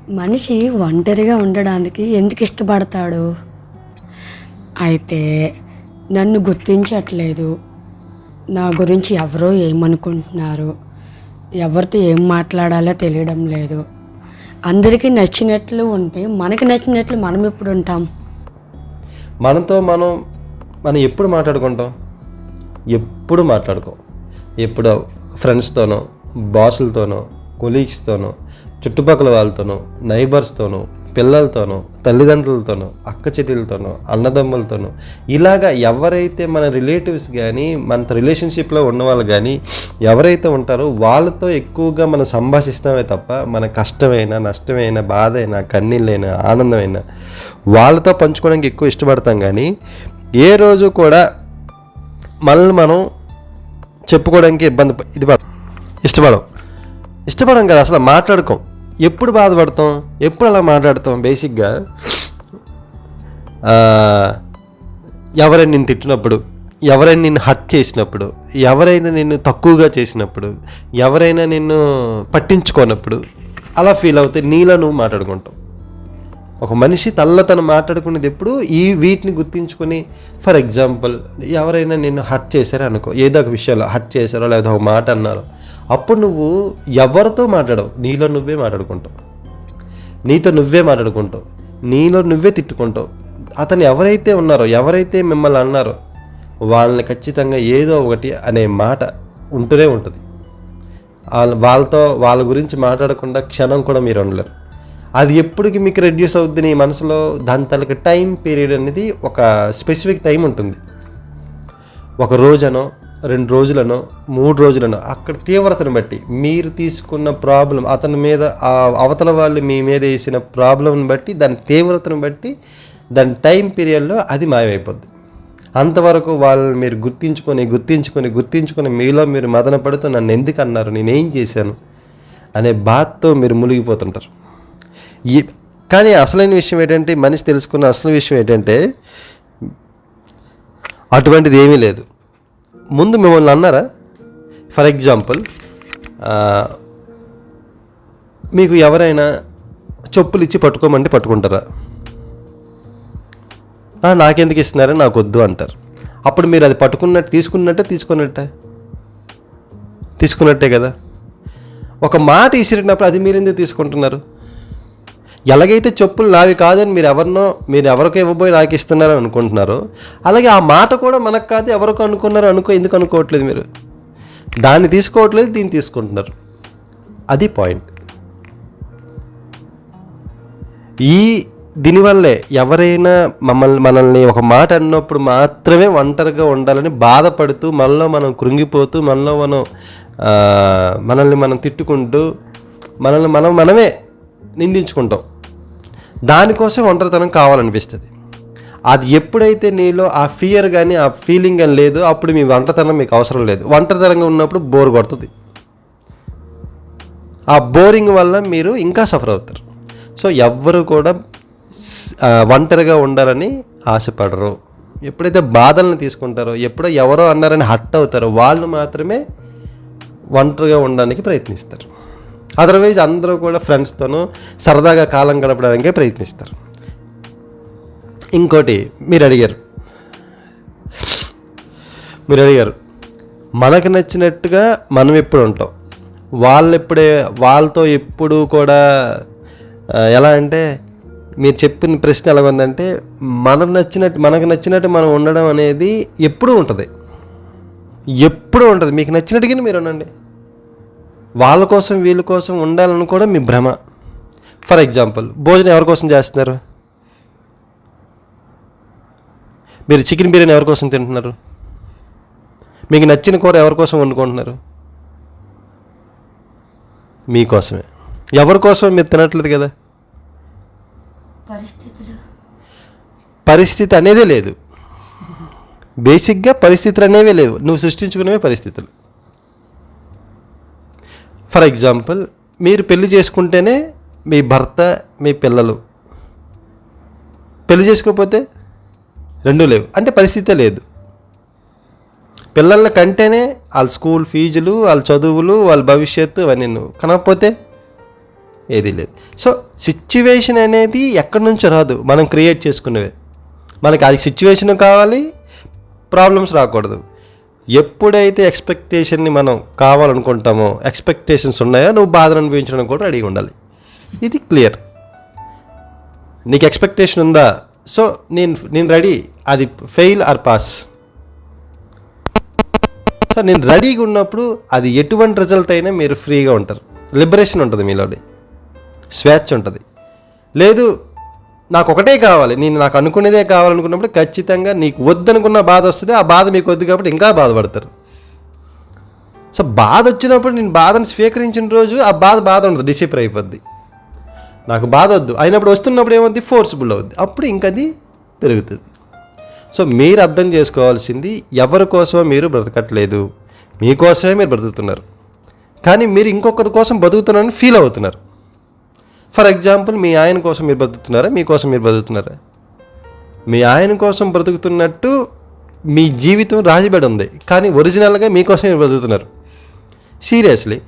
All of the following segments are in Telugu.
మనిషి ఒంటరిగా ఉండడానికి ఎందుకు ఇష్టపడతాడు? అయితే నన్ను గుర్తించట్లేదు, నా గురించి ఎవరో ఏమనుకుంటున్నారు, ఎవరితో ఏం మాట్లాడాలో తెలియడం లేదు. అందరికీ నచ్చినట్లు ఉంటే మనకి నచ్చినట్లు మనం ఎప్పుడు ఉంటాం? మనతో మనం ఎప్పుడు మాట్లాడుకుంటాం? ఎప్పుడు మాట్లాడుకోం. ఎప్పుడు ఫ్రెండ్స్తోనో, బాసులతోనో, కొలీగ్స్తోనో, చుట్టుపక్కల వాళ్ళతోనో, నైబర్స్తోనో, పిల్లలతోనో, తల్లిదండ్రులతోనో, అక్క చెల్లెలతోనో, అన్నదమ్ములతోనో, ఇలాగా ఎవరైతే మన రిలేటివ్స్ కానీ మనతో రిలేషన్షిప్లో ఉన్నవాళ్ళు కానీ ఎవరైతే ఉంటారో వాళ్ళతో ఎక్కువగా మనం సంభాషిస్తామే తప్ప మన కష్టమైనా, నష్టమైనా, బాధ అయినా, కన్నీళ్ళైనా, ఆనందమైనా వాళ్ళతో పంచుకోవడానికి ఎక్కువ ఇష్టపడతాం. కానీ ఏ రోజు కూడా మనల్ని మనం చెప్పుకోవడానికి ఇష్టపడం కదా, అసలు మాట్లాడుకోం. ఎప్పుడు బాధపడతాం, ఎప్పుడు అలా మాట్లాడతాం? బేసిక్గా ఎవరైనా నిన్ను తిట్టినప్పుడు, ఎవరైనా నిన్ను హర్ట్ చేసినప్పుడు, ఎవరైనా నిన్ను తక్కువగా చేసినప్పుడు, ఎవరైనా నిన్ను పట్టించుకోనప్పుడు అలా ఫీల్ అవుతే నీలో నువ్వు మాట్లాడుకుంటావు. ఒక మనిషి తను మాట్లాడుకునేది ఎప్పుడు వీటిని గుర్తించుకొని, ఫర్ ఎగ్జాంపుల్ ఎవరైనా నిన్ను హర్ట్ చేశారో అనుకో, ఏదో ఒక విషయంలో హర్ట్ చేశారో లేదా ఒక మాట అన్నారో, అప్పుడు నువ్వు ఎవరితో మాట్లాడవు, నీలో నువ్వే మాట్లాడుకుంటావు, నీతో నువ్వే మాట్లాడుకుంటావు, నీలో నువ్వే తిట్టుకుంటావు. అతను ఎవరైతే ఉన్నారో, ఎవరైతే మిమ్మల్ని అన్నారో వాళ్ళని ఖచ్చితంగా ఏదో ఒకటి అనే మాట ఉంటూనే ఉంటుంది. వాళ్ళ గురించి మాట్లాడకుండా క్షణం కూడా మీరు ఉండలేరు. అది ఎప్పటికి మీకు రెడ్యూస్ అవుద్ది నీ మనసులో, దాని తలకి టైం పీరియడ్ అనేది ఒక స్పెసిఫిక్ టైం ఉంటుంది. ఒక రోజనో, 2 రోజులనో, 3 రోజులనో, అక్కడ తీవ్రతను బట్టి మీరు తీసుకున్న ప్రాబ్లం, అతని మీద అవతల వాళ్ళు మీ మీద వేసిన ప్రాబ్లంని బట్టి, దాని తీవ్రతను బట్టి, దాని టైం పీరియడ్లో అది మాయమైపోద్ది. అంతవరకు వాళ్ళని మీరు గుర్తించుకొని మీలో మీరు మదన పడుతూ నన్ను ఎందుకు అన్నారు, నేనేం చేశాను అనే బాధతో మీరు మునిగిపోతుంటారు. కానీ అసలైన విషయం ఏంటంటే, మనిషి తెలుసుకున్న అసలు విషయం ఏంటంటే అటువంటిది ఏమీ లేదు. ముందు మిమ్మల్ని అన్నారా? ఫర్ ఎగ్జాంపుల్ మీకు ఎవరైనా చెప్పులు ఇచ్చి పట్టుకోమంటే పట్టుకుంటారా? నాకెందుకు ఇస్తున్నారని నాకు వద్దు అంటారు. అప్పుడు మీరు అది తీసుకున్నట్టే కదా. ఒక మాట విసిరినప్పుడు అది మీరు ఎందుకు తీసుకుంటున్నారు? ఎలాగైతే చెప్పులు నావి కాదని మీరు ఎవరికో ఇవ్వబోయి నాకు ఇస్తున్నారని అనుకుంటున్నారో, అలాగే ఆ మాట కూడా మనకు కాదు ఎవరికో ఎందుకు అనుకోవట్లేదు? మీరు దాన్ని తీసుకోవట్లేదు, దీన్ని తీసుకుంటున్నారు. అది పాయింట్. దీనివల్లే ఎవరైనా మనల్ని ఒక మాట అన్నప్పుడు మాత్రమే ఒంటరిగా ఉండాలని బాధపడుతూ, మనలో మనం కృంగిపోతూ, మనల్ని మనం తిట్టుకుంటూ, మనమే నిందించుకుంటాం. దానికోసం ఒంటరితనం కావాలనిపిస్తుంది. అది ఎప్పుడైతే నీలో ఆ ఫియర్ కానీ ఆ ఫీలింగ్ కానీ లేదో, అప్పుడు మీ ఒంటరితనం మీకు అవసరం లేదు. ఒంటరితనంగా ఉన్నప్పుడు బోర్ కొడుతుంది. ఆ బోరింగ్ వల్ల మీరు ఇంకా సఫర్ అవుతారు. సో ఎవ్వరు కూడా ఒంటరిగా ఉండాలని ఆశపడరు. ఎప్పుడైతే బాధలను తీసుకుంటారో, ఎప్పుడో ఎవరో అన్నారని హర్ట్ అవుతారో వాళ్ళు మాత్రమే ఒంటరిగా ఉండడానికి ప్రయత్నిస్తారు. అదర్వైజ్ అందరూ కూడా ఫ్రెండ్స్తోనూ సరదాగా కాలం గడపడానికే ప్రయత్నిస్తారు. ఇంకోటి మీరు అడిగారు, మనకు నచ్చినట్టుగా మనం ఎప్పుడు ఉంటాం, వాళ్ళతో ఎప్పుడు కూడా ఎలా అంటే, మీరు చెప్పిన ప్రశ్న ఎలాగుందంటే, మనకు నచ్చినట్టు మనం ఉండడం అనేది ఎప్పుడూ ఉంటుంది. మీకు నచ్చినట్టుగానే మీరు ఉండండి. వాళ్ళ కోసం వీళ్ళ కోసం ఉండాలని కూడా మీ భ్రమ. ఫర్ ఎగ్జాంపుల్, భోజనం ఎవరి కోసం చేస్తున్నారు? మీరు చికెన్ బిర్యానీ ఎవరి కోసం తింటున్నారు? మీకు నచ్చిన కూర ఎవరి కోసం వండుకుంటున్నారు? మీకోసమే. ఎవరి కోసమే మీరు తినట్లేదు కదా. పరిస్థితి అనేదే లేదు. బేసిక్గా పరిస్థితులు అనేవే లేవు, నువ్వు సృష్టించుకునేవే పరిస్థితులు. ఫర్ ఎగ్జాంపుల్, మీరు పెళ్లి చేసుకుంటేనే మీ భర్త, మీ పిల్లలు. పెళ్లి చేసుకోకపోతే రెండూ లేవు అంటే పరిస్థితే లేదు. పిల్లల కంటేనే వాళ్ళ స్కూల్ ఫీజులు, వాళ్ళ చదువులు, వాళ్ళ భవిష్యత్తు అవన్నీ. నువ్వు కనకపోతే ఏదీ లేదు. సో సిచ్యువేషన్ అనేది ఎక్కడి నుంచో రాదు, మనం క్రియేట్ చేసుకునేవే. మనకి అది సిచ్యువేషన్ కావాలి, ప్రాబ్లమ్స్ రాకూడదు. ఎప్పుడైతే ఎక్స్పెక్టేషన్ని మనం కావాలనుకుంటామో, ఎక్స్పెక్టేషన్స్ ఉన్నాయో, నువ్వు బాధను అనుభవించడానికి కూడా రెడీగా ఉండాలి. ఇది క్లియర్. నీకు ఎక్స్పెక్టేషన్ ఉందా, సో నేను రెడీ, అది ఫెయిల్ ఆర్ పాస్. సో నేను రెడీగా ఉన్నప్పుడు అది ఎటువంటి రిజల్ట్ అయినా మీరు ఫ్రీగా ఉంటారు. లిబరేషన్ ఉంటుంది మీలోని, స్వేచ్ఛ ఉంటుంది. లేదు నాకు ఒకటే కావాలి, నాకు అనుకునేదే కావాలనుకున్నప్పుడు ఖచ్చితంగా నీకు వద్దనుకున్న బాధ వస్తుంది. ఆ బాధ మీకు వద్దు కాబట్టి ఇంకా బాధపడతారు. సో బాధ వచ్చినప్పుడు నేను బాధను స్వీకరించిన రోజు ఆ బాధ ఉండదు, డిసిపర్ అయిపోద్ది. నాకు బాధ వద్దు అయినప్పుడు వస్తున్నప్పుడు ఏమవుద్ది, ఫోర్స్ఫుల్ అవుద్ది, అప్పుడు ఇంకది పెరుగుతుంది. సో మీరు అర్థం చేసుకోవాల్సింది, ఎవరి కోసమో మీరు బ్రతకట్లేదు, మీకోసమే మీరు బ్రతుకుతున్నారు. కానీ మీరు ఇంకొకరి కోసం బతుకుతున్నారని ఫీల్ అవుతున్నారు. ఫర్ ఎగ్జాంపుల్, మీ ఆయన కోసం మీరు బ్రతుకుతున్నారా, మీకోసం మీరు బ్రతుకుతున్నారా? మీ ఆయన కోసం బ్రతుకుతున్నట్టు మీ జీవితం రాజీబడి ఉంది, కానీ ఒరిజినల్గా మీకోసం మీరు బ్రతుకుతున్నారు. సీరియస్లీ,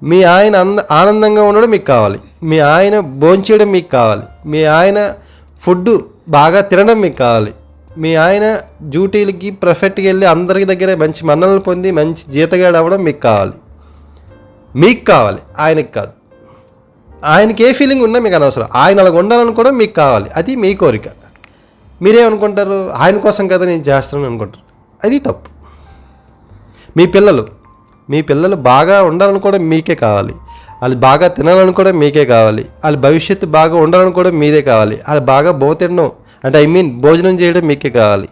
మీ ఆయన ఆనందంగా ఉండడం మీకు కావాలి, మీ ఆయన భోంచేయడం మీకు కావాలి, మీ ఆయన ఫుడ్ బాగా తినడం మీకు కావాలి, మీ ఆయన డ్యూటీలకి పర్ఫెక్ట్గా వెళ్ళి అందరి దగ్గర మంచి మన్ననలు పొంది మంచి జీతగాడు అవ్వడం మీకు కావాలి. మీకు కావాలి, ఆయనకి కాదు. ఆయనకి ఏ ఫీలింగ్ ఉన్నా మీకు అనవసరం, ఆయన అలాగ ఉండాలని కూడా మీకు కావాలి, అది మీ కోరిక. మీరేమనుకుంటారు, ఆయన కోసం కదా నేను చేస్తానని అనుకుంటారు. అది తప్పు. మీ పిల్లలు బాగా ఉండాలని కూడా మీకే కావాలి, వాళ్ళు బాగా తినాలని కూడా మీకే కావాలి, వాళ్ళ భవిష్యత్తు బాగా ఉండాలని కూడా మీదే కావాలి, వాళ్ళు బాగా తినడం అంటే భోజనం చేయడం మీకే కావాలి,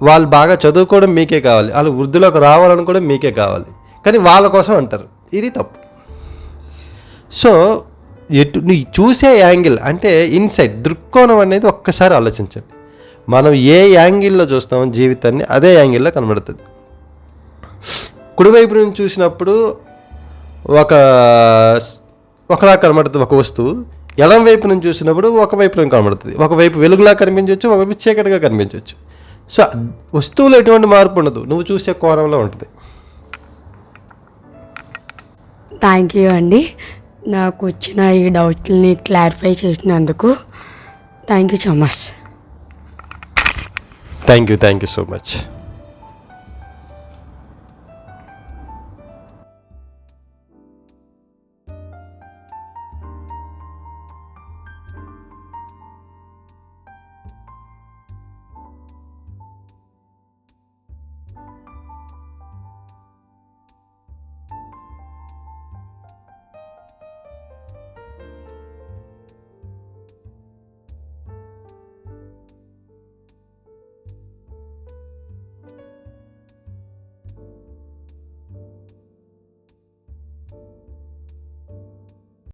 వాళ్ళు బాగా చదువుకోవడం మీకే కావాలి, వాళ్ళు వృద్ధిలోకి రావాలని కూడా మీకే కావాలి, కానీ వాళ్ళ కోసం అంటారు. ఇది తప్పు. సో నువ్వు చూసే యాంగిల్ అంటే ఇన్సైట్ దృక్కోణం అనేది ఒక్కసారి ఆలోచించండి. మనం ఏ యాంగిల్లో చూస్తామో జీవితాన్ని అదే యాంగిల్లో కనబడుతుంది. కుడివైపు నుంచి చూసినప్పుడు ఒకలా కనబడుతుంది ఒక వస్తువు, ఎడం వైపు నుంచి చూసినప్పుడు ఒకవైపు నుంచి కనబడుతుంది. ఒకవైపు వెలుగులా కనిపించవచ్చు, ఒకవైపు చీకటిగా కనిపించవచ్చు. సో వస్తువులో ఎటువంటి మార్పు ఉండదు, నువ్వు చూసే కోణంలో ఉంటుంది. థ్యాంక్ యూ అండి, నాకు వచ్చిన ఈ డౌట్ని క్లారిఫై చేసినందుకు. Thank you so much. Thank you so much.